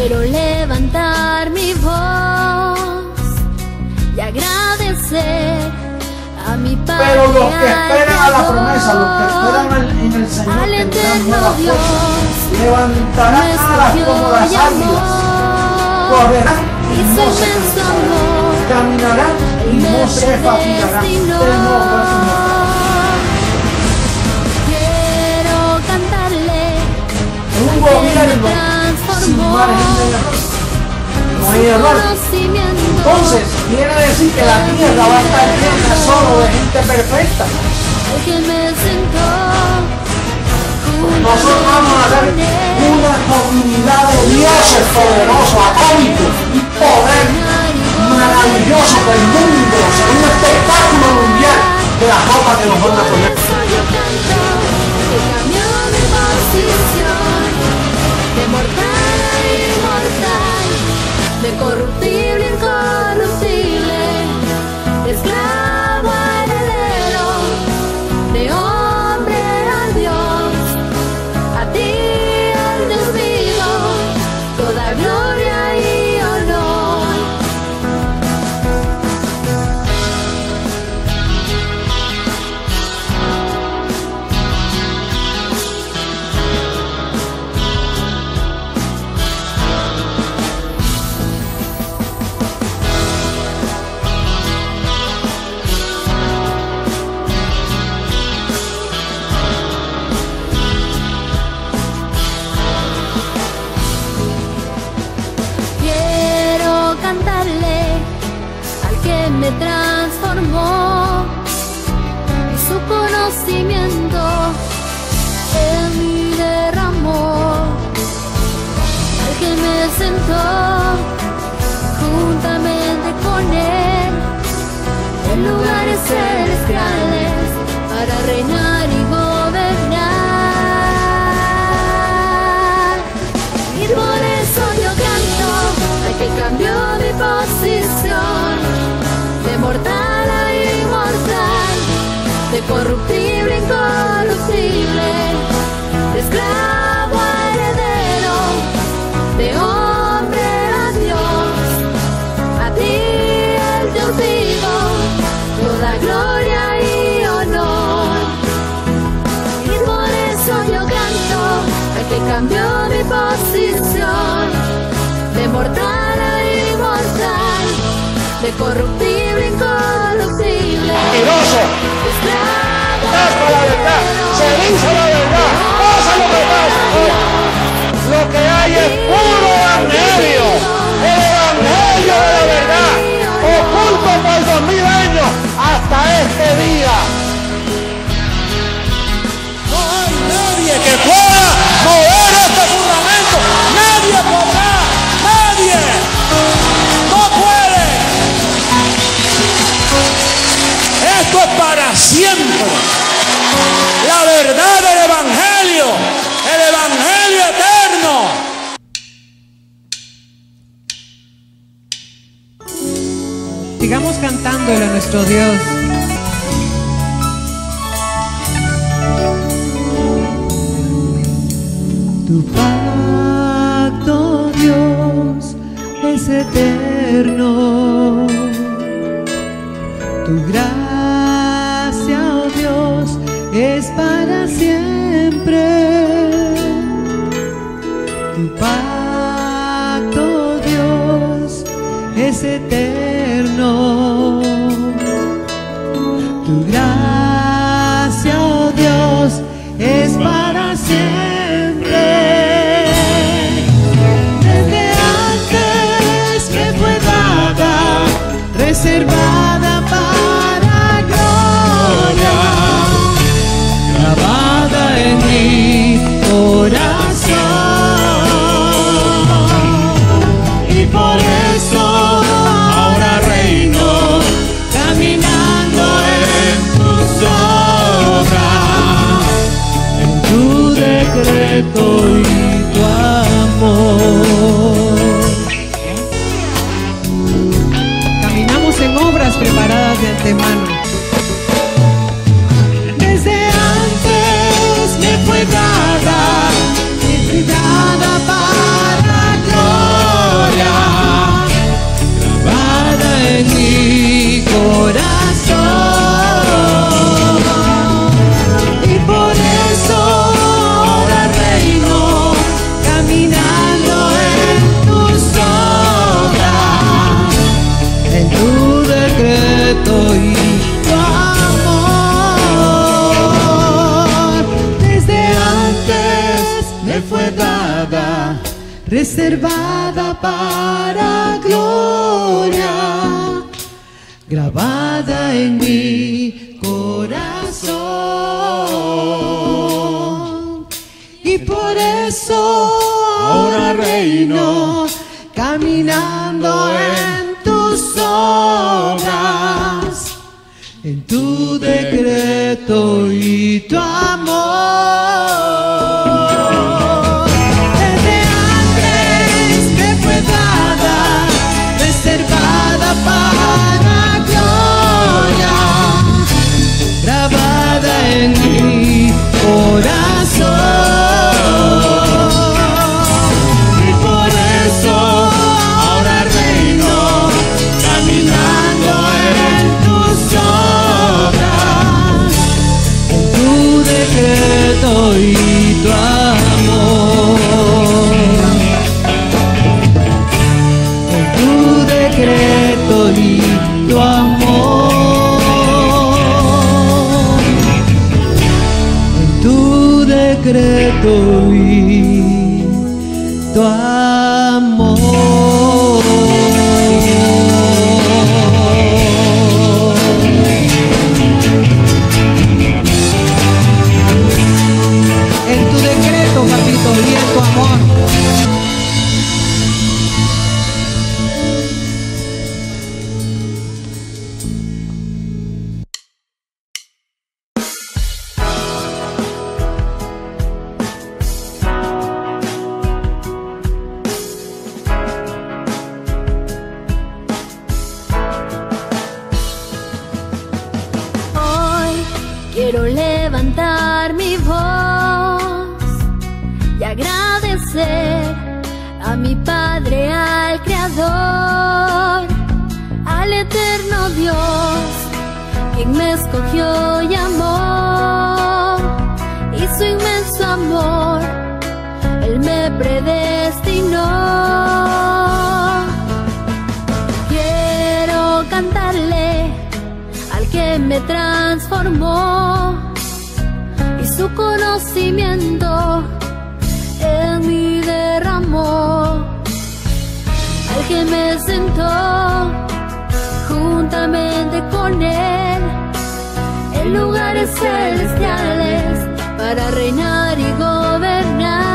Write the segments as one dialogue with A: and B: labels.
A: quiero levantar mi voz y agradecer a mi Padre.
B: Pero los que esperan a la promesa, los que esperan en el Señor, tendrán nuevas fuerzas, levantarán alas como las águilas, correrán y no se cansarán, caminarán y no se fatigarán.
A: Quiero cantarle
B: un gobierno sin margen de error. No hay error. Entonces, quiere decir que la tierra va a estar llena solo de gente perfecta. Nosotros vamos a ser una comunidad de dioses poderosos, atómicos y poder maravilloso del mundo, será un espectáculo mundial de la ropa que nos van a poner.
A: De mortal a inmortal, de corruptible a incorruptible, de esclavo a heredero, de hombre a Dios, a ti al Dios vivo, toda gloria y honor. Me transformó y su conocimiento en mí derramó, al que me sentó juntamente con él en lugares celestiales para reinar y gobernar. Y por eso yo canto al que cambió mi posición, de mortal a inmortal, de corruptible a incorruptible, de esclavo a heredero, de hombre a Dios, a ti el Dios vivo, toda gloria y honor. Y por eso yo canto al que cambió mi posición, de mortal a inmortal, de corruptible, incorruptible.
B: Mentiroso. Pasa la verdad, se dice la verdad, pasa lo que pasa. Lo que hay es puro evangelio, el evangelio de la verdad, oculto por 2000 años hasta este día. No hay nadie que pueda mover este fundamento, nadie podrá, nadie. No puede. Esto es para siempre. La verdad del evangelio, el evangelio eterno.
C: Sigamos cantándole a nuestro Dios. Tu pacto, Dios, es eterno. Tu gracia, oh Dios, es para siempre. Tu pacto, Dios, es eterno. Tu gracia, oh Dios, es para siempre. Desde antes me fue dada, reservada para gloria, grabada en mi corazón. Y por eso ahora reino, caminando en tus obras, en tu decreto y tu amor. Caminamos en obras preparadas de antemano. Desde antes me fue dada, entregada para gloria. reservada para gloria, grabada en mi corazón. Y por eso ahora reino, caminando en tus obras, en tu decreto y tu amor. Desde antes me fue dada, reservada para gloria, grabada en mi corazón. Y por eso ahora reino, caminando en tus obras, en tu decreto y tu amor, en tu decreto y tu amor, en tu decreto y tu amor. En tu decreto, papito, y en tu amor.
A: Hoy quiero levantar mi voz y agradecer a mi Padre, al Creador, al eterno Dios, quien me escogió y amó, y su inmenso amor Él me predestinó. Quiero cantarle al que me transformó, y su conocimiento en mí derramó, al que me sentó juntamente con Él en lugares celestiales para reinar y gobernar.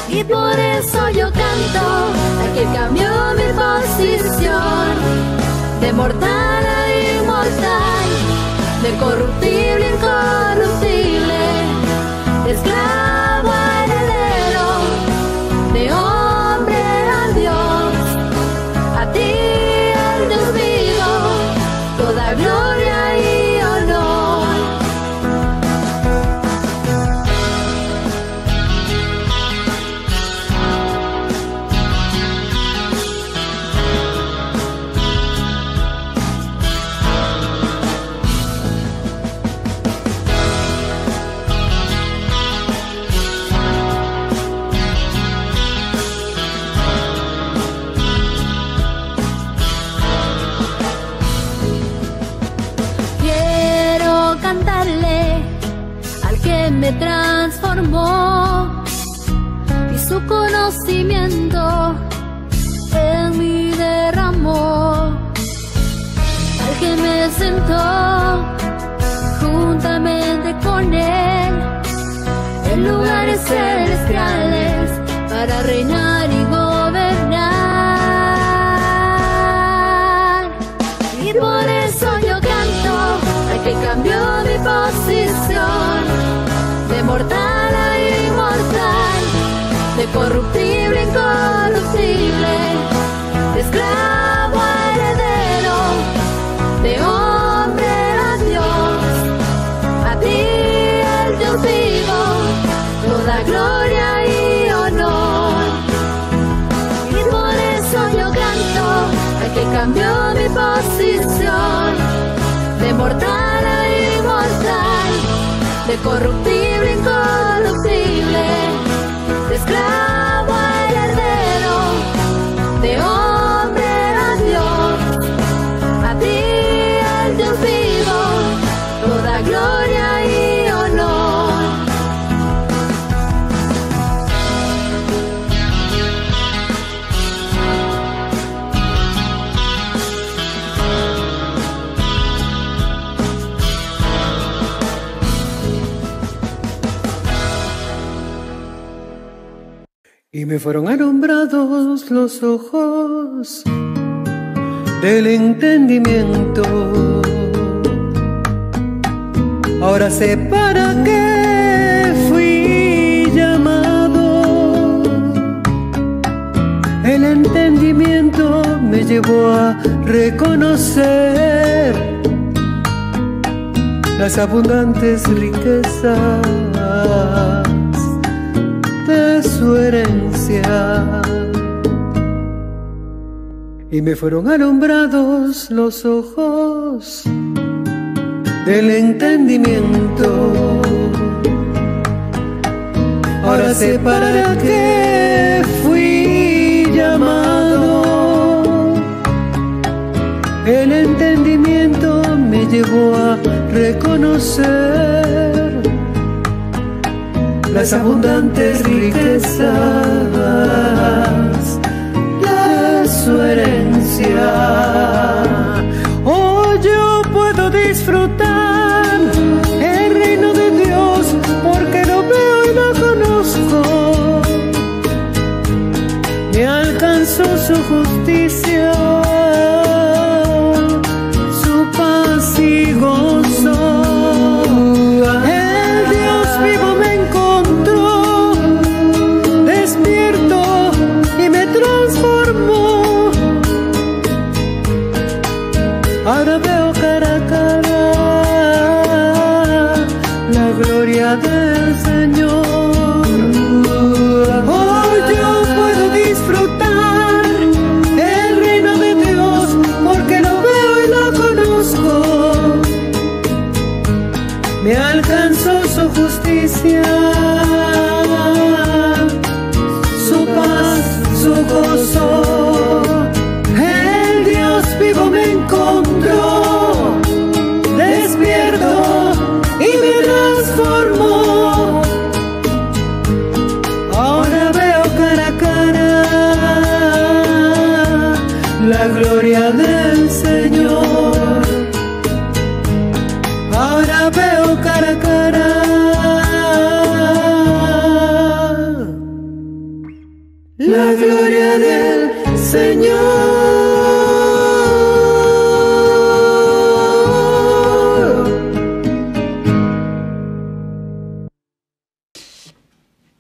A: Y por eso yo canto al que cambió mi posición, de mortal a inmortal, de corruptible a incorruptible, de esclavo a heredero, de hombre a Dios. A ti, el Dios vivo, toda gloria y honor. Me transformó, y su conocimiento en mí derramó, al que me sentó juntamente con Él en lugares celestiales para reinar y gobernar. Y por eso yo canto al que cambió mi posición, de mortal a inmortal, de corruptible a incorruptible, de esclavo a heredero, de hombre a Dios. A ti, el Dios vivo, toda gloria y honor. Y por eso yo canto al que cambió mi posición, de mortal a inmortal, de corruptible a incorruptible, de esclavo a heredero, de hombre a Dios. A ti, el Dios vivo, toda gloria y honor.
D: Y me fueron alumbrados los ojos del entendimiento. Ahora sé para qué fui llamado. El entendimiento me llevó a reconocer las abundantes riquezas de su herencia. Y me fueron alumbrados los ojos del entendimiento. Ahora sé para qué fui llamado. El entendimiento me llevó a reconocer las abundantes riquezas de su herencia. Hoy yo puedo disfrutar el reino de Dios porque lo veo y lo conozco. Me alcanzó su justicia, su paz y gozo. El Dios vivo me encontró, despierto y me transformó. Ahora veo cara a cara la gloria del Señor. Hoy yo puedo disfrutar el reino de Dios porque lo veo y lo conozco. Me alcanzó su justicia, su paz, su gozo. El Dios vivo me encontró, despierto y me transformó. Ahora veo cara a cara la gloria del Señor. Ahora veo cara a cara la gloria del Señor.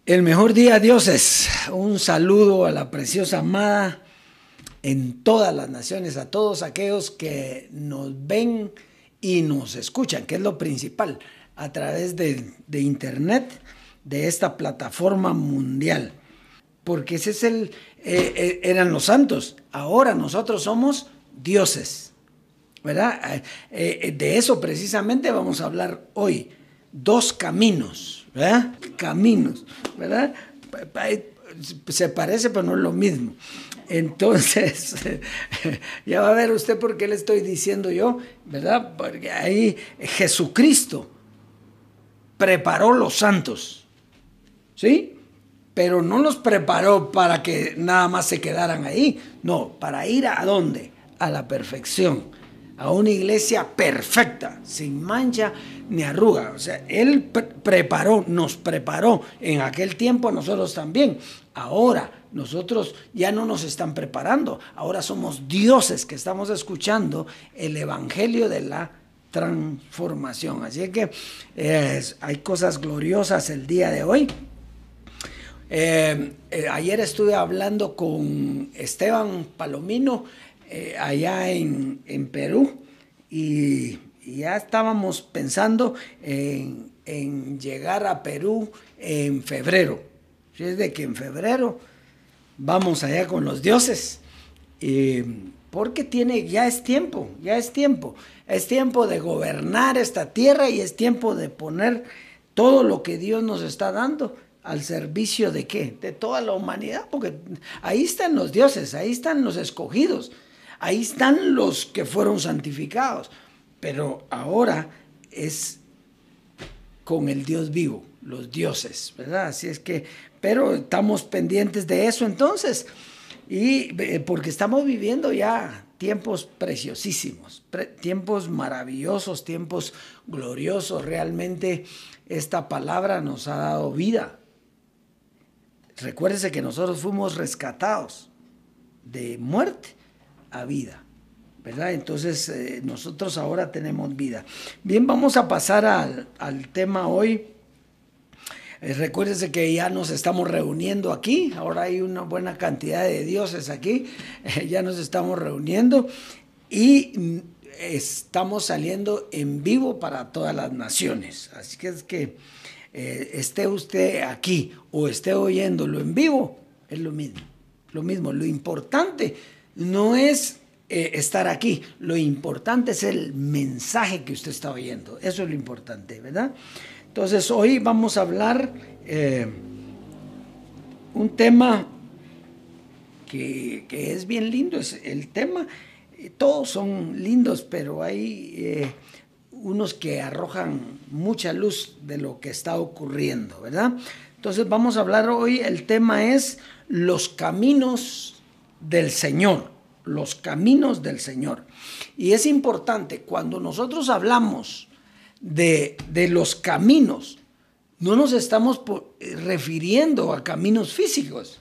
E: El mejor día, dioses. Un saludo a la preciosa amada en todas las naciones, a todos aquellos que nos ven y nos escuchan, que es lo principal, a través de internet, de esta plataforma mundial. Porque ese es eran los santos. Ahora nosotros somos dioses, ¿verdad? De eso precisamente vamos a hablar hoy. Dos caminos, ¿verdad? Caminos, ¿verdad? Se parece, pero no es lo mismo. Entonces, ya va a ver usted por qué le estoy diciendo yo, ¿verdad? Porque ahí Jesucristo preparó los santos, ¿sí? Pero no los preparó para que nada más se quedaran ahí, no, para ir ¿a dónde? A la perfección, a una iglesia perfecta, sin mancha ni arruga. O sea, Él nos preparó en aquel tiempo, nosotros también. Ahora nosotros ya no nos están preparando, ahora somos dioses que estamos escuchando el evangelio de la transformación. Así que hay cosas gloriosas el día de hoy. Ayer estuve hablando con Esteban Palomino allá en Perú y ya estábamos pensando en llegar a Perú en febrero. Es de que en febrero vamos allá con los dioses, porque ya es tiempo de gobernar esta tierra y es tiempo de poner todo lo que Dios nos está dando al servicio de ¿qué? De toda la humanidad, porque ahí están los dioses, ahí están los escogidos, ahí están los que fueron santificados, pero ahora es con el Dios vivo, los dioses, ¿verdad? Así es que, pero estamos pendientes de eso entonces, y porque estamos viviendo ya tiempos preciosísimos, tiempos maravillosos, tiempos gloriosos. Realmente esta palabra nos ha dado vida. Recuérdese que nosotros fuimos rescatados de muerte a vida, ¿verdad? Entonces nosotros ahora tenemos vida. Bien, vamos a pasar al tema hoy. Recuérdense que ya nos estamos reuniendo aquí, ahora hay una buena cantidad de dioses aquí, ya nos estamos reuniendo y estamos saliendo en vivo para todas las naciones. Así que es que esté usted aquí o esté oyéndolo en vivo, es lo mismo. Lo importante no es estar aquí, lo importante es el mensaje que usted está oyendo, eso es lo importante, ¿verdad? Entonces hoy vamos a hablar un tema que es bien lindo, es el tema, todos son lindos, pero hay unos que arrojan mucha luz de lo que está ocurriendo, ¿verdad? Entonces vamos a hablar hoy, el tema es los caminos del Señor, los caminos del Señor. Y es importante, cuando nosotros hablamos de los caminos, no nos estamos refiriendo a caminos físicos.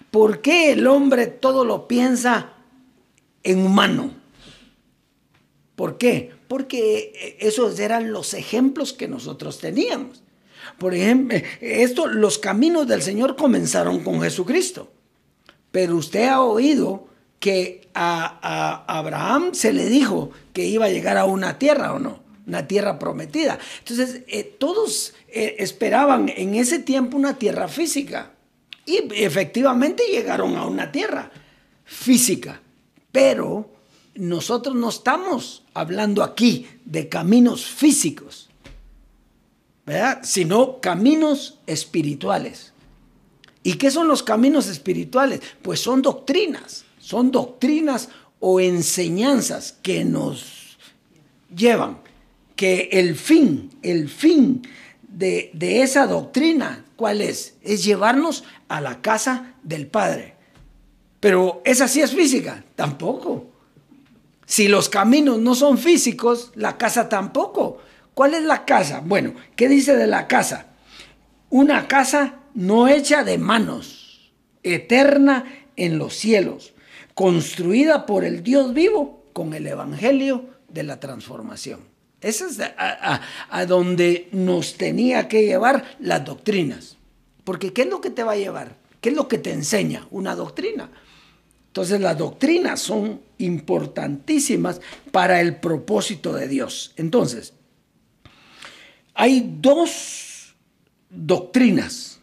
E: ¿Por qué el hombre todo lo piensa en humano? ¿Por qué? Porque esos eran los ejemplos que nosotros teníamos. Por ejemplo, los caminos del Señor comenzaron con Jesucristo. Pero usted ha oído que a Abraham se le dijo que iba a llegar a una tierra, ¿o no? Una tierra prometida. Entonces, todos esperaban en ese tiempo una tierra física. Y efectivamente llegaron a una tierra física. Pero nosotros no estamos hablando aquí de caminos físicos, ¿verdad? Sino caminos espirituales. ¿Y qué son los caminos espirituales? Pues son doctrinas o enseñanzas que nos llevan, que el fin de esa doctrina, ¿cuál es? Es llevarnos a la casa del Padre. Pero ¿esa sí es física? Tampoco. Si los caminos no son físicos, la casa tampoco. ¿Cuál es la casa? Bueno, ¿qué dice de la casa? Una casa no hecha de manos, eterna en los cielos, construida por el Dios vivo con el evangelio de la transformación. Esa es a donde nos tenía que llevar las doctrinas. Porque ¿qué es lo que te va a llevar? ¿Qué es lo que te enseña? Una doctrina. Entonces las doctrinas son importantísimas para el propósito de Dios. Entonces, hay dos doctrinas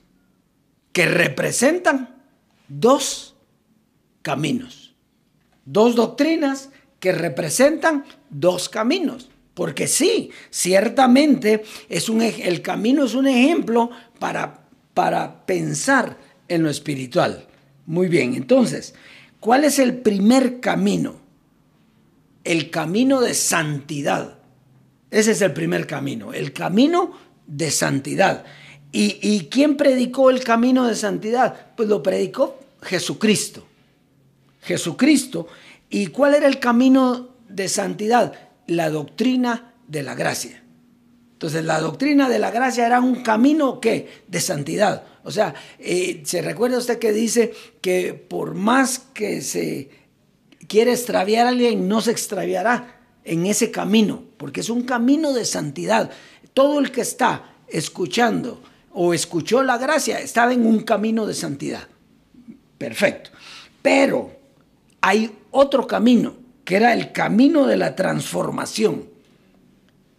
E: que representan dos caminos. Dos doctrinas que representan dos caminos. Porque sí, ciertamente el camino es un ejemplo para pensar en lo espiritual. Muy bien, entonces, ¿cuál es el primer camino? El camino de santidad. Ese es el primer camino, el camino de santidad. ¿Y quién predicó el camino de santidad? Pues lo predicó Jesucristo. Jesucristo. ¿Y cuál era el camino de santidad? La doctrina de la gracia. Entonces la doctrina de la gracia era un camino ¿qué? De santidad. O sea, ¿se recuerda usted que dice que por más que se quiere extraviar a alguien, no se extraviará en ese camino? Porque es un camino de santidad. Todo el que está escuchando o escuchó la gracia estaba en un camino de santidad. Perfecto. Pero hay otro camino, que era el camino de la transformación.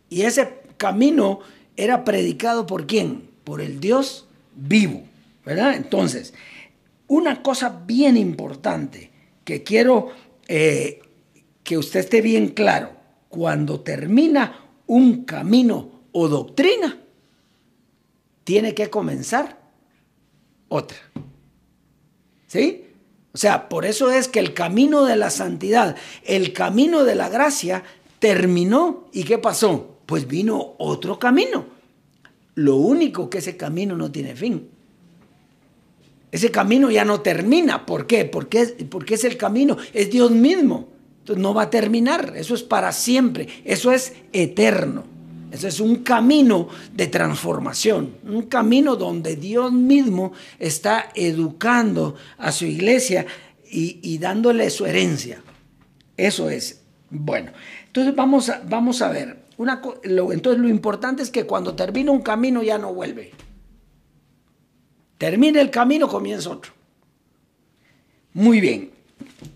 E: Y ese camino era predicado ¿por quién? Por el Dios vivo, ¿verdad? Entonces, una cosa bien importante que quiero que usted esté bien claro, cuando termina un camino o doctrina, tiene que comenzar otra. ¿Sí? O sea, por eso es que el camino de la santidad, el camino de la gracia terminó. ¿Y qué pasó? Pues vino otro camino. Lo único que ese camino no tiene fin. Ese camino ya no termina. ¿Por qué? Porque es el camino, es Dios mismo. Entonces no va a terminar. Eso es para siempre. Eso es eterno. Eso es un camino de transformación, un camino donde Dios mismo está educando a su iglesia y dándole su herencia. Eso es. Bueno, entonces vamos a ver. Entonces lo importante es que cuando termina un camino ya no vuelve. Termina el camino, comienza otro. Muy bien.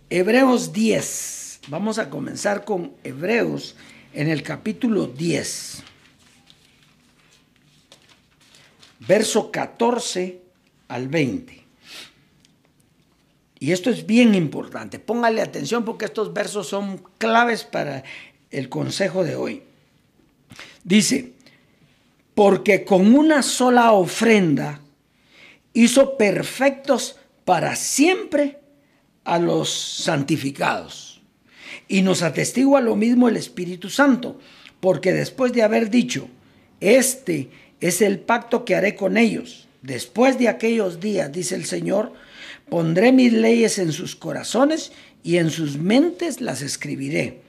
E: Hebreos 10. Vamos a comenzar con Hebreos en el capítulo 10. Verso 14 al 20. Y esto es bien importante. Póngale atención porque estos versos son claves para el consejo de hoy. Dice, porque con una sola ofrenda hizo perfectos para siempre a los santificados. Y nos atestigua lo mismo el Espíritu Santo, porque después de haber dicho, este es el pacto que haré con ellos, después de aquellos días, dice el Señor, pondré mis leyes en sus corazones y en sus mentes las escribiré.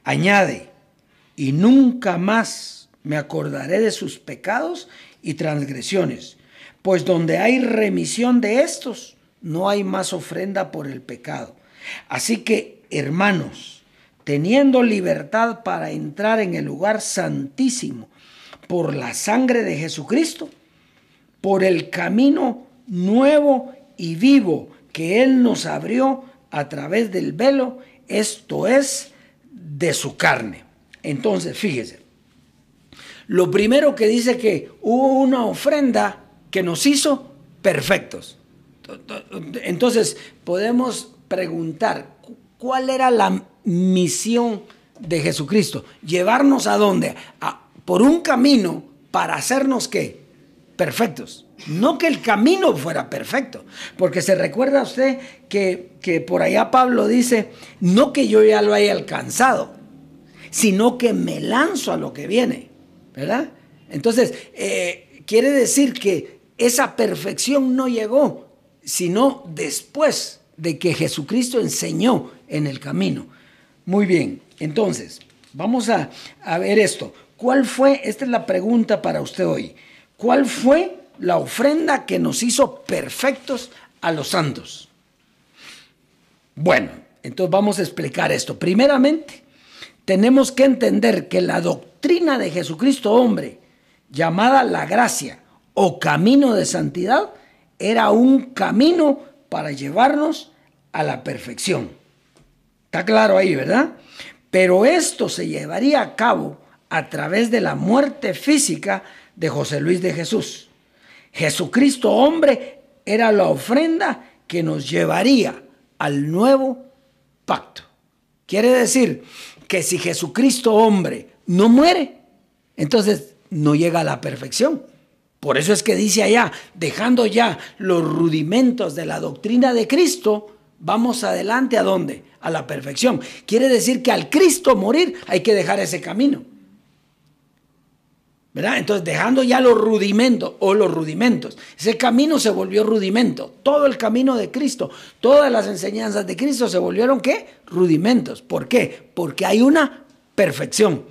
E: Añade, y nunca más me acordaré de sus pecados y transgresiones, pues donde hay remisión de estos, no hay más ofrenda por el pecado. Así que, hermanos, teniendo libertad para entrar en el lugar santísimo por la sangre de Jesucristo, por el camino nuevo y vivo que Él nos abrió a través del velo, esto es, de su carne. Entonces, fíjese, lo primero que dice que hubo una ofrenda que nos hizo perfectos. Entonces, podemos preguntar, ¿cuál era la misión de Jesucristo? ¿Llevarnos a dónde? Por un camino para hacernos, ¿qué? Perfectos. No que el camino fuera perfecto, porque se recuerda usted que por allá Pablo dice, no que yo ya lo haya alcanzado, sino que me lanzo a lo que viene, ¿verdad? Entonces, quiere decir que esa perfección no llegó, sino después de que Jesucristo enseñó en el camino. Muy bien, entonces, vamos a ver esto. ¿Cuál fue? Esta es la pregunta para usted hoy. ¿Cuál fue la ofrenda que nos hizo perfectos a los santos? Bueno, entonces vamos a explicar esto. Primeramente, tenemos que entender que la doctrina de Jesucristo hombre, llamada la gracia o camino de santidad, era un camino para llevarnos a la perfección. Está claro ahí, ¿verdad? Pero esto se llevaría a cabo a través de la muerte física de José Luis de Jesús. Jesucristo hombre era la ofrenda que nos llevaría al nuevo pacto. Quiere decir que si Jesucristo hombre no muere, entonces no llega a la perfección. Por eso es que dice allá, dejando ya los rudimentos de la doctrina de Cristo, vamos adelante ¿a dónde? A la perfección. Quiere decir que al Cristo morir hay que dejar ese camino, ¿verdad? Entonces, dejando ya los rudimentos, ese camino se volvió rudimento. Todo el camino de Cristo, todas las enseñanzas de Cristo se volvieron, ¿qué? Rudimentos. ¿Por qué? Porque hay una perfección,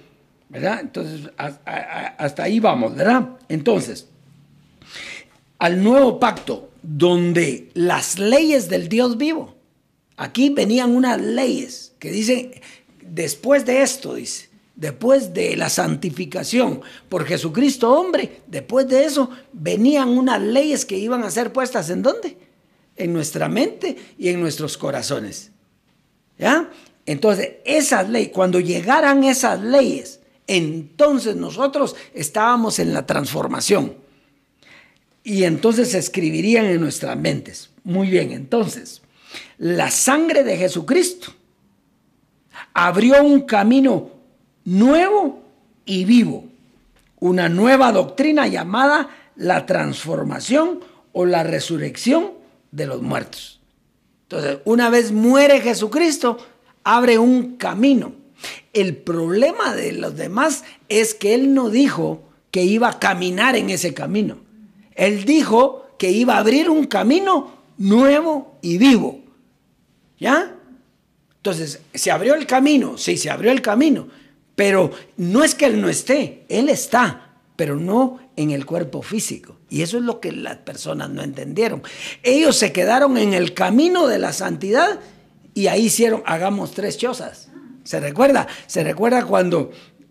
E: ¿verdad? Entonces, hasta ahí vamos, ¿verdad? Entonces, al nuevo pacto, donde las leyes del Dios vivo, aquí venían unas leyes que dicen, después de esto, dice, después de la santificación por Jesucristo hombre, después de eso venían unas leyes que iban a ser puestas ¿en dónde? En nuestra mente y en nuestros corazones, ¿ya? Entonces esas leyes, cuando llegaran esas leyes, entonces nosotros estábamos en la transformación y entonces se escribirían en nuestras mentes. Muy bien, entonces la sangre de Jesucristo abrió un camino nuevo y vivo, una nueva doctrina llamada la transformación o la resurrección de los muertos. Entonces, una vez muere Jesucristo, abre un camino. El problema de los demás es que Él no dijo que iba a caminar en ese camino. Él dijo que iba a abrir un camino nuevo y vivo. ¿Ya? Entonces, ¿se abrió el camino? Sí, se abrió el camino. Pero no es que Él no esté, Él está, pero no en el cuerpo físico. Y eso es lo que las personas no entendieron. Ellos se quedaron en el camino de la santidad y ahí hicieron, hagamos 3 chozas. ¿Se recuerda? ¿Se recuerda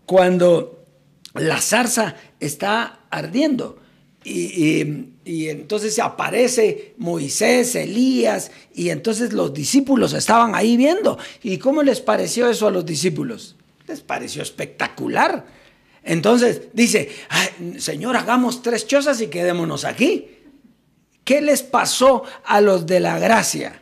E: cuando la zarza está ardiendo? Y entonces aparece Moisés, Elías, y entonces los discípulos estaban ahí viendo. ¿Y cómo les pareció eso a los discípulos? Les pareció espectacular. Entonces dice, Señor, hagamos 3 chozas y quedémonos aquí. ¿Qué les pasó a los de la gracia?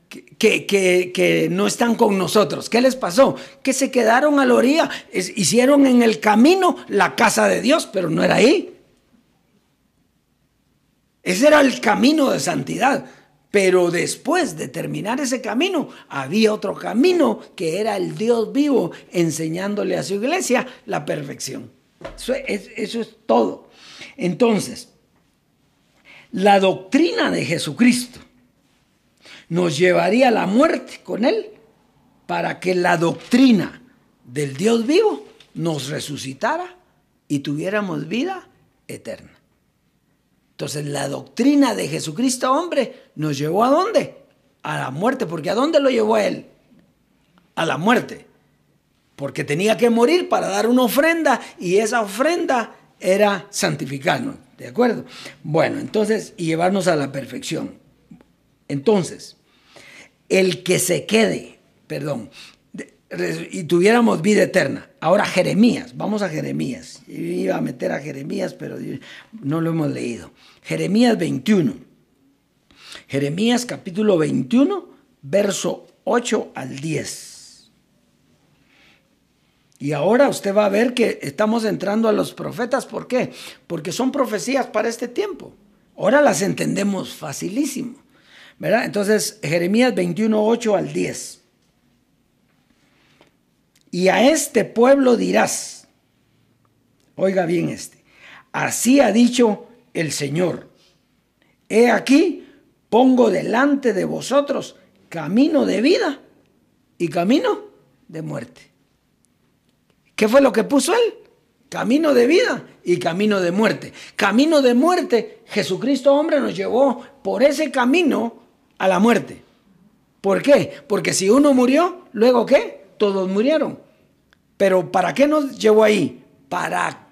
E: Que no están con nosotros. ¿Qué les pasó? Que se quedaron a la orilla, hicieron en el camino la casa de Dios, pero no era ahí. Ese era el camino de santidad. Pero después de terminar ese camino, había otro camino que era el Dios vivo enseñándole a su iglesia la perfección. Eso es todo. Entonces, la doctrina de Jesucristo nos llevaría a la muerte con Él para que la doctrina del Dios vivo nos resucitara y tuviéramos vida eterna. Entonces la doctrina de Jesucristo, hombre, nos llevó ¿a dónde? A la muerte. ¿Porque a dónde lo llevó a Él? A la muerte. Porque tenía que morir para dar una ofrenda y esa ofrenda era santificarnos. ¿De acuerdo? Bueno, entonces, y llevarnos a la perfección. Entonces, el que se quede, y tuviéramos vida eterna. Ahora Jeremías, vamos a Jeremías. Yo iba a meter a Jeremías, pero no lo hemos leído. Jeremías 21. Jeremías capítulo 21, verso 8 al 10. Y ahora usted va a ver que estamos entrando a los profetas. ¿Por qué? Porque son profecías para este tiempo. Ahora las entendemos facilísimo, ¿verdad? Entonces, Jeremías 21, 8 al 10. Y a este pueblo dirás, oiga bien así ha dicho el Señor, he aquí, pongo delante de vosotros camino de vida y camino de muerte. ¿Qué fue lo que puso Él? Camino de vida y camino de muerte. Camino de muerte, Jesucristo hombre nos llevó por ese camino a la muerte. ¿Por qué? Porque si uno murió, ¿luego qué? Todos murieron. Pero ¿para qué nos llevó ahí? Para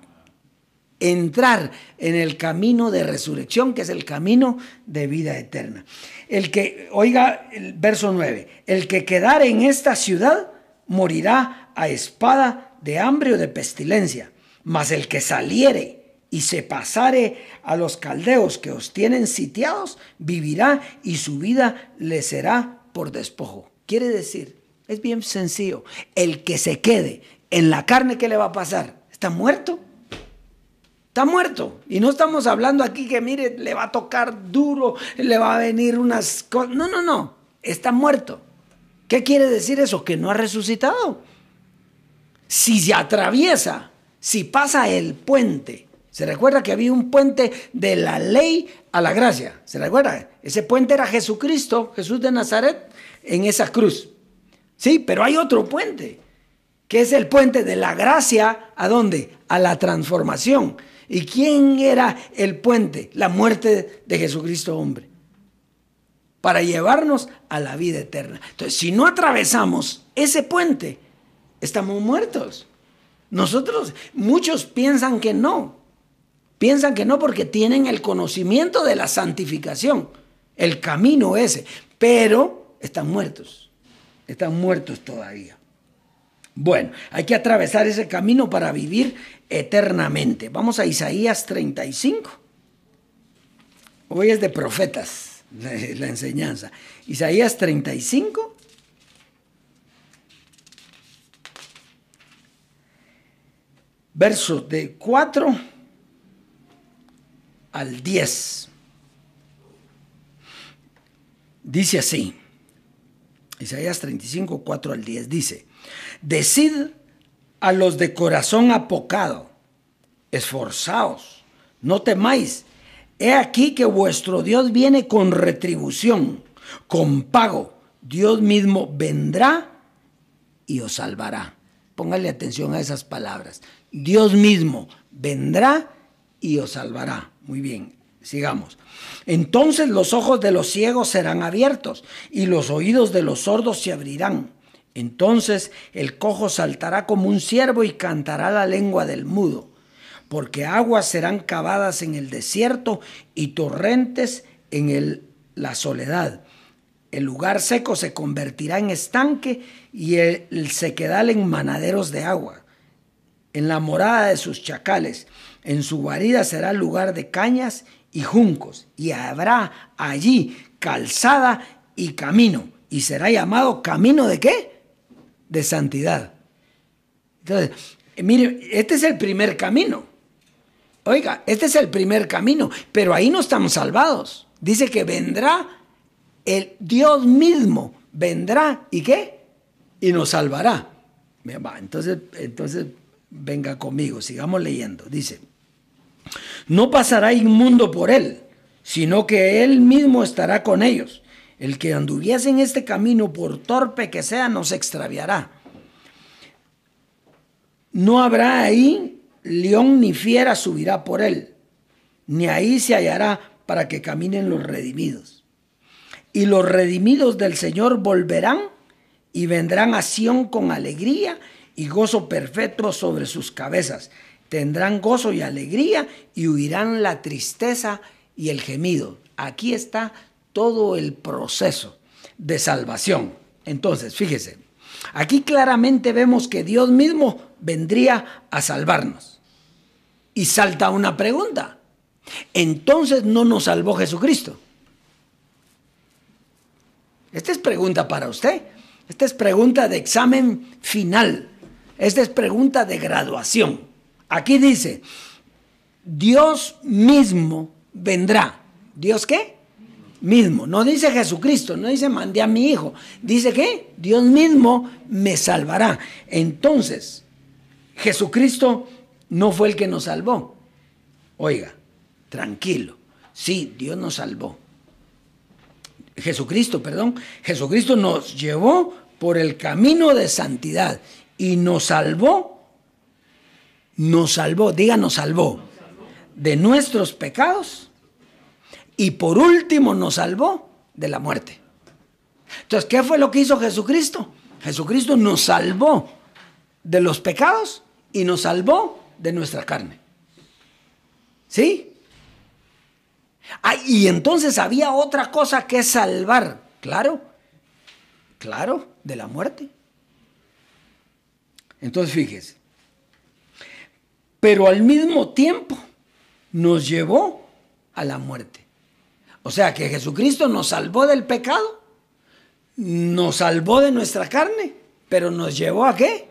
E: entrar en el camino de resurrección, que es el camino de vida eterna. Oiga el verso 9, el que quedare en esta ciudad morirá a espada de hambre o de pestilencia, mas el que saliere y se pasare a los caldeos que os tienen sitiados, vivirá y su vida le será por despojo. Quiere decir, es bien sencillo, el que se quede en la carne, ¿qué le va a pasar? ¿Está muerto? Está muerto. Y no estamos hablando aquí que, mire, le va a tocar duro, le va a venir unas cosas. No. Está muerto. ¿Qué quiere decir eso? Que no ha resucitado. Si se atraviesa, si pasa el puente, ¿se recuerda que había un puente de la ley a la gracia? ¿Se recuerda? Ese puente era Jesucristo, Jesús de Nazaret, en esa cruz. Sí, pero hay otro puente, que es el puente de la gracia, ¿a dónde? A la transformación. ¿Y quién era el puente? La muerte de Jesucristo hombre, para llevarnos a la vida eterna. Entonces, si no atravesamos ese puente, estamos muertos. Muchos piensan que no porque tienen el conocimiento de la santificación, el camino ese, pero están muertos todavía. Bueno, hay que atravesar ese camino para vivir eternamente. Vamos a Isaías 35. Hoy es de profetas la enseñanza. Isaías 35. Versos de 4 al 10. Dice así. Isaías 35, 4 al 10 dice: decid a los de corazón apocado, esforzaos, no temáis. He aquí que vuestro Dios viene con retribución, con pago. Dios mismo vendrá y os salvará. Póngale atención a esas palabras. Dios mismo vendrá y os salvará. Muy bien, sigamos. Entonces los ojos de los ciegos serán abiertos y los oídos de los sordos se abrirán. Entonces el cojo saltará como un ciervo y cantará la lengua del mudo, porque aguas serán cavadas en el desierto y torrentes en la soledad. El lugar seco se convertirá en estanque y el sequedal en manaderos de agua. En la morada de sus chacales, en su guarida será lugar de cañas y juncos, y habrá allí calzada y camino, y será llamado camino ¿de qué? De santidad. Entonces, mire, este es el primer camino. Oiga, este es el primer camino, pero ahí no estamos salvados. Dice que vendrá, el Dios mismo vendrá, ¿y qué? Y nos salvará. Entonces, venga conmigo, sigamos leyendo. Dice, no pasará inmundo por él, sino que él mismo estará con ellos. El que anduviese en este camino, por torpe que sea, no se extraviará. No habrá ahí león ni fiera subirá por él, ni ahí se hallará para que caminen los redimidos. Y los redimidos del Señor volverán y vendrán a Sión con alegría y gozo perfecto sobre sus cabezas. Tendrán gozo y alegría y huirán la tristeza y el gemido. Aquí está todo el proceso de salvación. Entonces, fíjese, aquí claramente vemos que Dios mismo vendría a salvarnos. Y salta una pregunta. Entonces, ¿no nos salvó Jesucristo? Esta es pregunta para usted. Esta es pregunta de examen final. Esta es pregunta de graduación. Aquí dice, Dios mismo vendrá. ¿Dios qué? Mismo. No dice Jesucristo, no dice mandé a mi hijo. Dice ¿qué? Dios mismo me salvará. Entonces, Jesucristo no fue el que nos salvó. Oiga, tranquilo. Sí, Dios nos salvó. Jesucristo nos llevó por el camino de santidad y nos salvó, diga nos salvó de nuestros pecados y por último nos salvó de la muerte. Entonces, ¿qué fue lo que hizo Jesucristo? Jesucristo nos salvó de los pecados y nos salvó de nuestra carne. ¿Sí? Y entonces había otra cosa que salvar. Claro, de la muerte. Entonces fíjese. Pero al mismo tiempo nos llevó a la muerte. O sea que Jesucristo nos salvó del pecado, nos salvó de nuestra carne, pero nos llevó ¿a qué?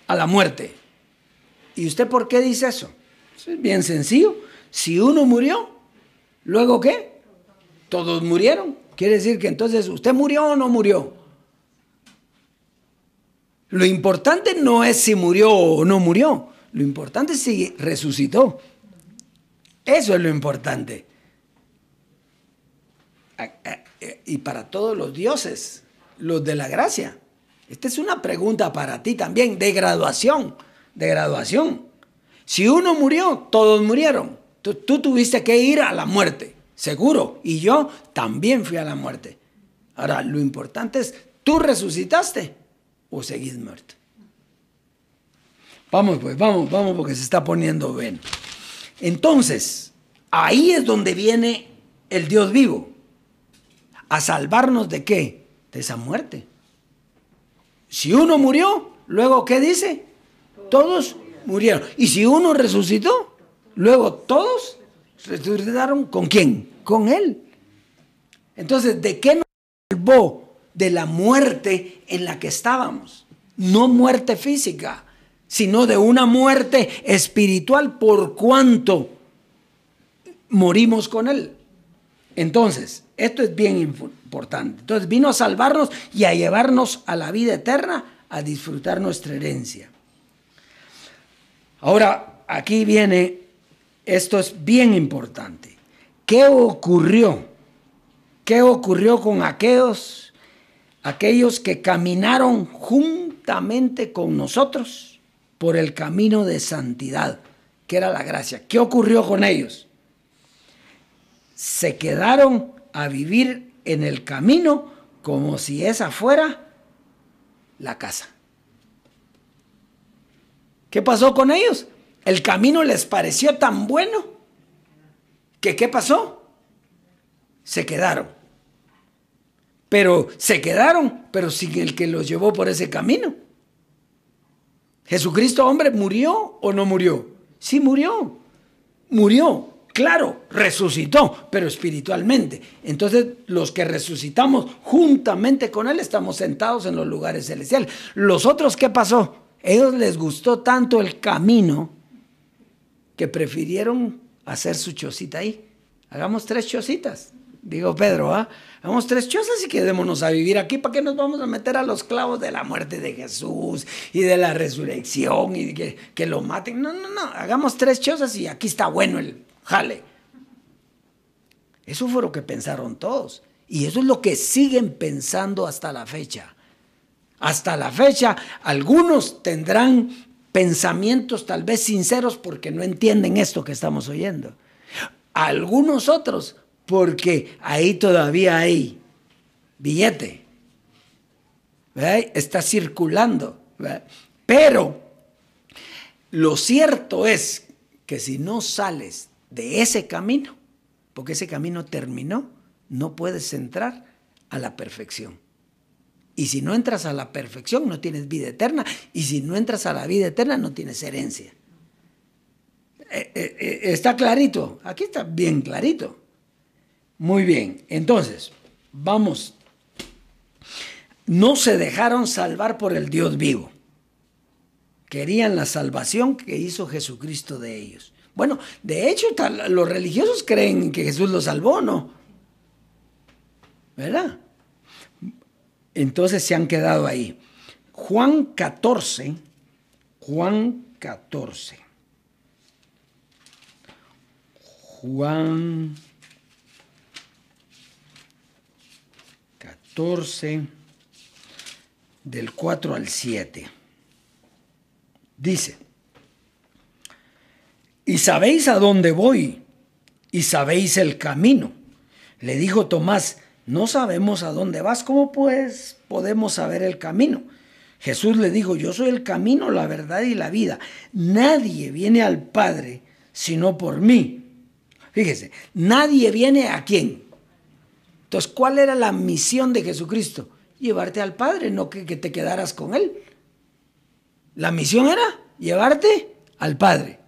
E: A la muerte. ¿Y usted por qué dice eso? Es bien sencillo. Si uno murió, ¿luego qué? Todos murieron. Quiere decir que entonces, ¿usted murió o no murió? Lo importante no es si murió o no murió. Lo importante es si resucitó. Eso es lo importante. Y para todos los dioses, los de la gracia. Esta es una pregunta para ti también, de graduación. Si uno murió, todos murieron. Tú tuviste que ir a la muerte, seguro. Y yo también fui a la muerte. Ahora, lo importante es, ¿tú resucitaste o seguís muerto? Vamos pues, vamos porque se está poniendo bien. Entonces, ahí es donde viene el Dios vivo. ¿A salvarnos de qué? De esa muerte. Si uno murió, luego ¿qué dice? Todos murieron. Y si uno resucitó, luego todos resucitaron. ¿Con quién? Con él. Entonces, ¿de qué nos salvó? De la muerte en la que estábamos. No muerte física, sino de una muerte espiritual por cuanto morimos con él. Entonces, esto es bien importante. Entonces, vino a salvarnos y a llevarnos a la vida eterna, a disfrutar nuestra herencia. Ahora, aquí viene, esto es bien importante. ¿Qué ocurrió? ¿Qué ocurrió con aquellos que caminaron juntamente con nosotros por el camino de santidad, que era la gracia. ¿Qué ocurrió con ellos? Se quedaron a vivir en el camino como si esa fuera la casa. ¿Qué pasó con ellos? El camino les pareció tan bueno que ¿qué pasó? Se quedaron. Pero sin el que los llevó por ese camino. Jesucristo, hombre, ¿murió o no murió? Sí murió. Murió. Claro, resucitó, pero espiritualmente. Entonces, los que resucitamos juntamente con Él estamos sentados en los lugares celestiales. ¿Los otros qué pasó? Ellos les gustó tanto el camino que prefirieron hacer su chocita ahí. Hagamos 3 chocitas, digo Pedro, hagamos 3 chozas y quedémonos a vivir aquí. ¿Para qué nos vamos a meter a los clavos de la muerte de Jesús y de la resurrección y que lo maten? No, hagamos 3 chozas y aquí está bueno el jale. Eso fue lo que pensaron todos. Y eso es lo que siguen pensando hasta la fecha. Hasta la fecha, algunos tendrán pensamientos tal vez sinceros porque no entienden esto que estamos oyendo. Algunos otros porque ahí todavía hay billete, ¿verdad? Está circulando, ¿verdad? Pero lo cierto es que si no sales de ese camino, porque ese camino terminó, no puedes entrar a la perfección. Y si no entras a la perfección, no tienes vida eterna. Y si no entras a la vida eterna, no tienes herencia. ¿Está clarito? Aquí está bien clarito. Muy bien. Entonces, vamos. No se dejaron salvar por el Dios vivo. Querían la salvación que hizo Jesucristo de ellos. Bueno, de hecho, los religiosos creen que Jesús los salvó, ¿no? ¿Verdad? Entonces se han quedado ahí. Juan 14. Juan 14, del 4 al 7. Dice: y sabéis a dónde voy, y sabéis el camino. Le dijo Tomás: no sabemos a dónde vas, ¿cómo pues podemos saber el camino? Jesús le dijo: yo soy el camino, la verdad y la vida. Nadie viene al Padre sino por mí. Fíjese, nadie viene ¿a quién? Entonces, ¿cuál era la misión de Jesucristo? Llevarte al Padre, no que te quedaras con Él. La misión era llevarte al Padre.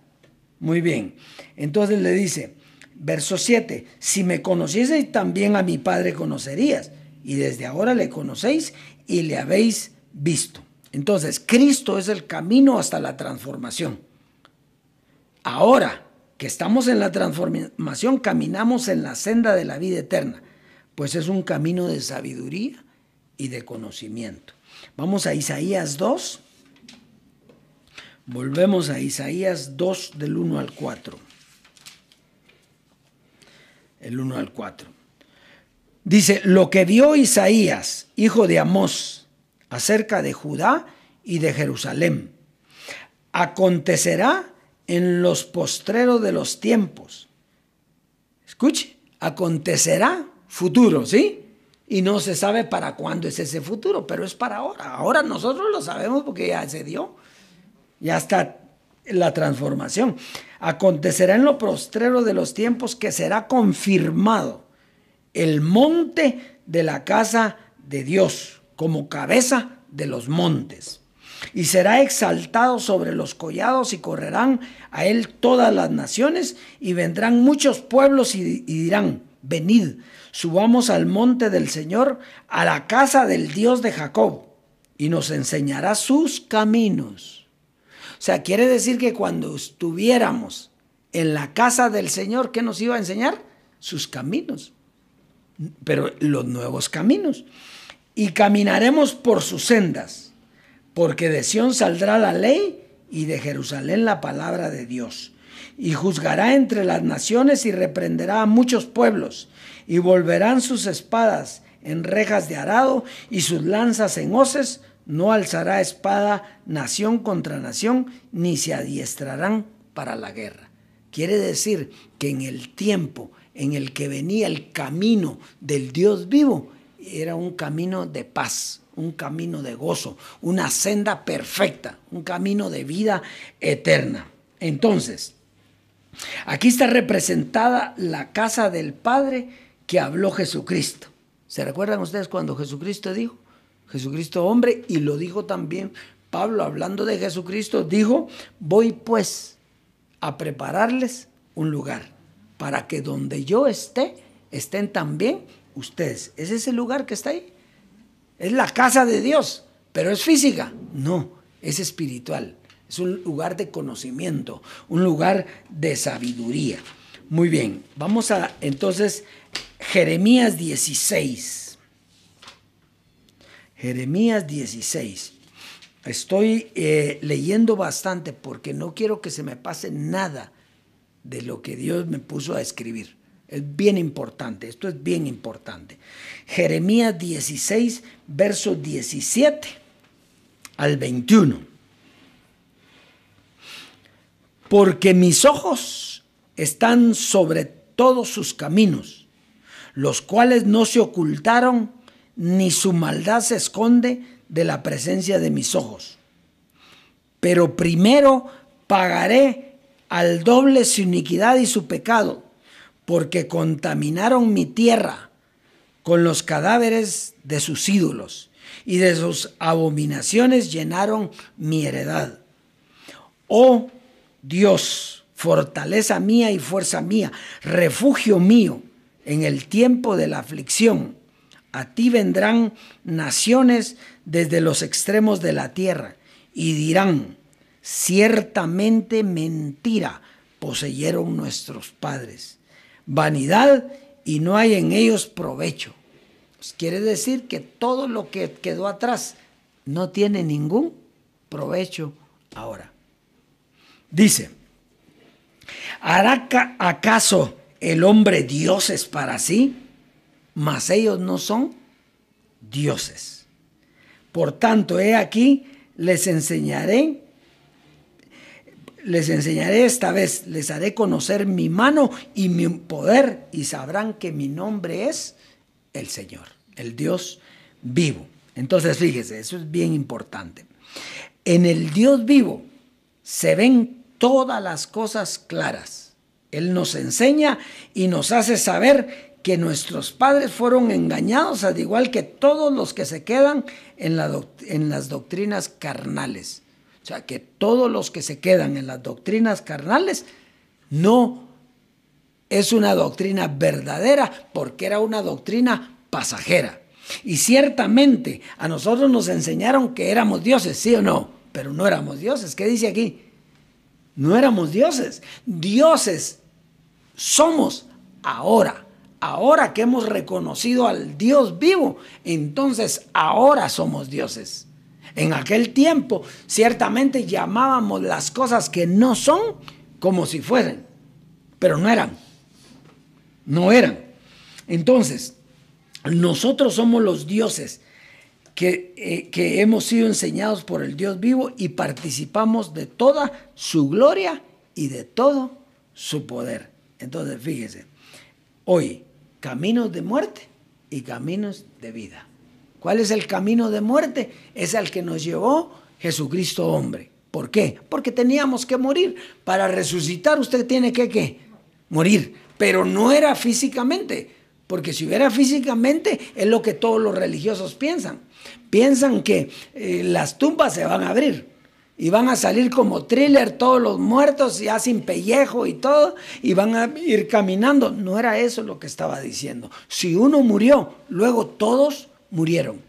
E: Muy bien. Entonces le dice, verso 7, si me conocieseis, también a mi Padre conocerías, y desde ahora le conocéis y le habéis visto. Entonces, Cristo es el camino hasta la transformación. Ahora que estamos en la transformación, caminamos en la senda de la vida eterna, pues es un camino de sabiduría y de conocimiento. Vamos a Isaías 2. Volvemos a Isaías 2 del 1 al 4. El 1 al 4. Dice, lo que vio Isaías, hijo de Amós, acerca de Judá y de Jerusalén, acontecerá en los postreros de los tiempos. Escuche, acontecerá futuro, ¿sí? Y no se sabe para cuándo es ese futuro, pero es para ahora. Ahora nosotros lo sabemos porque ya se dio. Ya está la transformación. Acontecerá en lo postrero de los tiempos que será confirmado el monte de la casa de Dios como cabeza de los montes. Y será exaltado sobre los collados y correrán a él todas las naciones y vendrán muchos pueblos y dirán, venid, subamos al monte del Señor, a la casa del Dios de Jacob, y nos enseñará sus caminos. O sea, quiere decir que cuando estuviéramos en la casa del Señor, ¿qué nos iba a enseñar? Sus caminos, pero los nuevos caminos. Y caminaremos por sus sendas, porque de Sión saldrá la ley y de Jerusalén la palabra de Dios. Y juzgará entre las naciones y reprenderá a muchos pueblos, y volverán sus espadas en rejas de arado y sus lanzas en hoces. no alzará espada nación contra nación, ni se adiestrarán para la guerra. Quiere decir que en el tiempo en el que venía el camino del Dios vivo, era un camino de paz, un camino de gozo, una senda perfecta, un camino de vida eterna. Entonces, aquí está representada la casa del Padre que habló Jesucristo. ¿Se recuerdan ustedes cuando Jesucristo dijo? Jesucristo hombre, y lo dijo también Pablo, hablando de Jesucristo, dijo: voy pues a prepararles un lugar, para que donde yo esté, estén también ustedes. ¿Es ese lugar que está ahí? Es la casa de Dios, pero ¿es física? No, es espiritual. Es un lugar de conocimiento, un lugar de sabiduría. Muy bien, vamos a entonces Jeremías 16. Jeremías 16. Estoy leyendo bastante porque no quiero que se me pase nada de lo que Dios me puso a escribir. Es bien importante, esto es bien importante. Jeremías 16, versos 17 al 21. Porque mis ojos están sobre todos sus caminos, los cuales no se ocultaron, ni su maldad se esconde de la presencia de mis ojos. Pero primero pagaré al doble su iniquidad y su pecado, porque contaminaron mi tierra con los cadáveres de sus ídolos, y de sus abominaciones llenaron mi heredad. Oh Dios, fortaleza mía y fuerza mía, refugio mío en el tiempo de la aflicción. A ti vendrán naciones desde los extremos de la tierra y dirán: ciertamente mentira poseyeron nuestros padres, vanidad, y no hay en ellos provecho. Pues quiere decir que todo lo que quedó atrás no tiene ningún provecho ahora. Dice: ¿hará acaso el hombre dioses para sí? Mas ellos no son dioses. Por tanto, he aquí, les enseñaré esta vez, les haré conocer mi mano y mi poder, y sabrán que mi nombre es el Señor, el Dios vivo. Entonces, fíjese, eso es bien importante. En el Dios vivo se ven todas las cosas claras. Él nos enseña y nos hace saber que nuestros padres fueron engañados, al igual que todos los que se quedan en las doctrinas carnales. O sea, que todos los que se quedan en las doctrinas carnales no es una doctrina verdadera, porque era una doctrina pasajera. Y ciertamente a nosotros nos enseñaron que éramos dioses, ¿sí o no? Pero no éramos dioses. ¿Qué dice aquí? No éramos dioses. Dioses somos ahora. Ahora que hemos reconocido al Dios vivo, entonces ahora somos dioses. En aquel tiempo, ciertamente llamábamos las cosas que no son como si fuesen, pero no eran. No eran. Entonces, nosotros somos los dioses que hemos sido enseñados por el Dios vivo y participamos de toda su gloria y de todo su poder. Entonces, fíjese, hoy, caminos de muerte y caminos de vida. ¿Cuál es el camino de muerte? Es al que nos llevó Jesucristo hombre. ¿Por qué? Porque teníamos que morir. Para resucitar usted tiene que morir, pero no era físicamente, porque si hubiera físicamente es lo que todos los religiosos piensan. Piensan que las tumbas se van a abrir y van a salir como Thriller todos los muertos ya sin pellejo y todo, y van a ir caminando. No era eso lo que estaba diciendo. Si uno murió, luego todos murieron.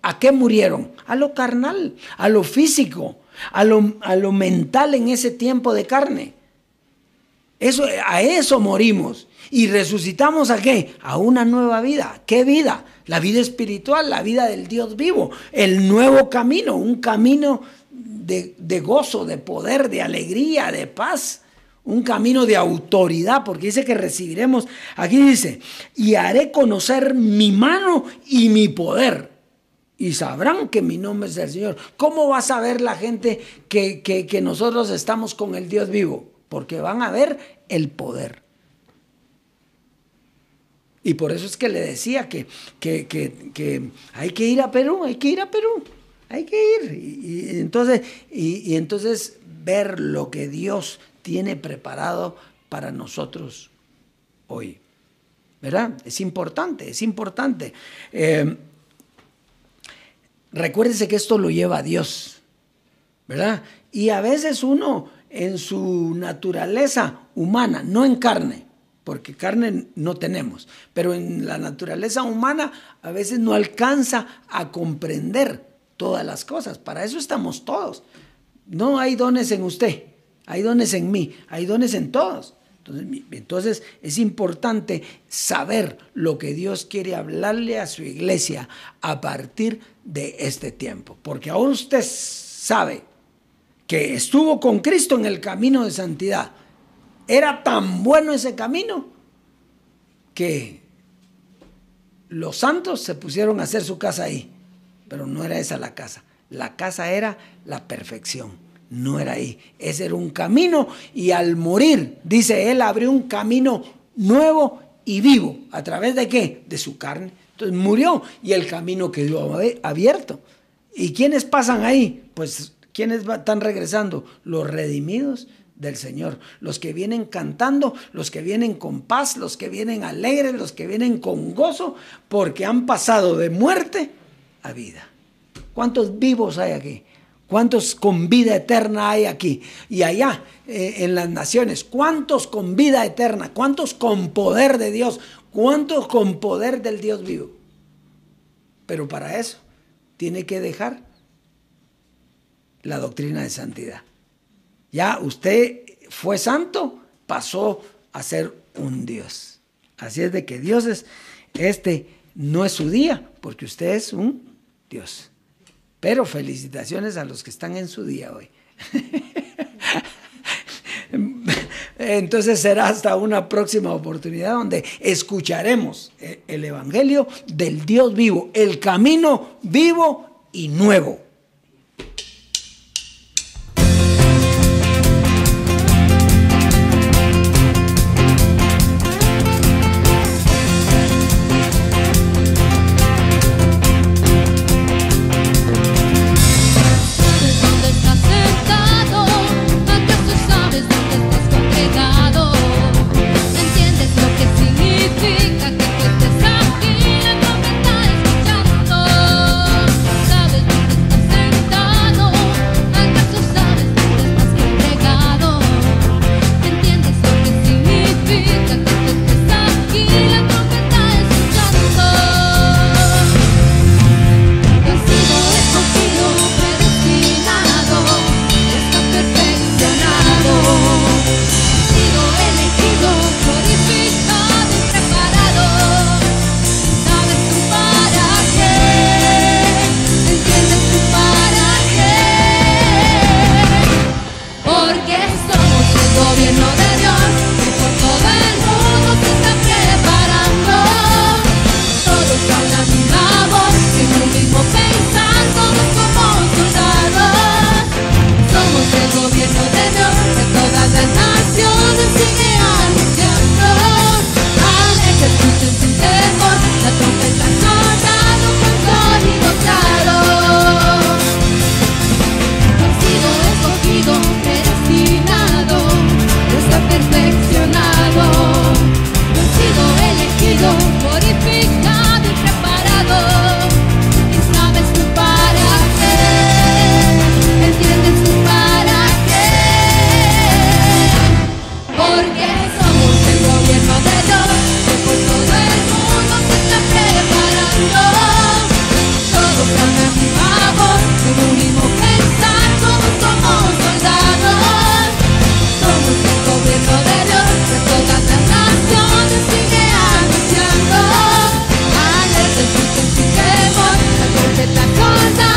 E: ¿A qué murieron? A lo carnal, a lo físico, a lo mental en ese tiempo de carne. A eso morimos. ¿Y resucitamos a qué? A una nueva vida. ¿Qué vida? La vida espiritual, la vida del Dios vivo. El nuevo camino, un camino de gozo, de poder, de alegría, de paz. Un camino de autoridad, porque dice que recibiremos. Aquí dice: y haré conocer mi mano y mi poder. y sabrán que mi nombre es el Señor. ¿Cómo va a saber la gente que nosotros estamos con el Dios vivo? Porque van a ver el poder. Y por eso es que le decía que hay que ir a Perú, hay que ir. Y entonces ver lo que Dios tiene preparado para nosotros hoy. ¿Verdad? Es importante. Recuérdense que esto lo lleva a Dios, ¿verdad? Y a veces uno en su naturaleza humana, no en carne, porque carne no tenemos, pero en la naturaleza humana a veces no alcanza a comprender todas las cosas. Para eso estamos todos. No hay dones en usted, hay dones en mí, hay dones en todos. Entonces es importante saber lo que Dios quiere hablarle a su iglesia a partir de este tiempo. Porque ahora usted sabe que estuvo con Cristo en el camino de santidad. Era tan bueno ese camino que los santos se pusieron a hacer su casa ahí. Pero no era esa la casa. La casa era la perfección. No era ahí. Ese era un camino y al morir, dice él, abrió un camino nuevo y vivo. ¿A través de qué? De su carne. Entonces murió y el camino quedó abierto. ¿Y quiénes pasan ahí? Pues ¿quiénes están regresando? Los redimidos del Señor. Los que vienen cantando, los que vienen con paz, los que vienen alegres, los que vienen con gozo, porque han pasado de muerte a vida. ¿Cuántos vivos hay aquí? ¿Cuántos con vida eterna hay aquí? Y allá, en las naciones, ¿cuántos con vida eterna? ¿Cuántos con poder de Dios? ¿Cuántos con poder del Dios vivo? Pero para eso tiene que dejar la doctrina de santidad. Ya usted fue santo, pasó a ser un Dios. Así es de que Dios no es su día, porque usted es un Dios. Pero felicitaciones a los que están en su día hoy. Entonces será hasta una próxima oportunidad donde escucharemos el Evangelio del Dios vivo, el camino vivo y nuevo.
A: La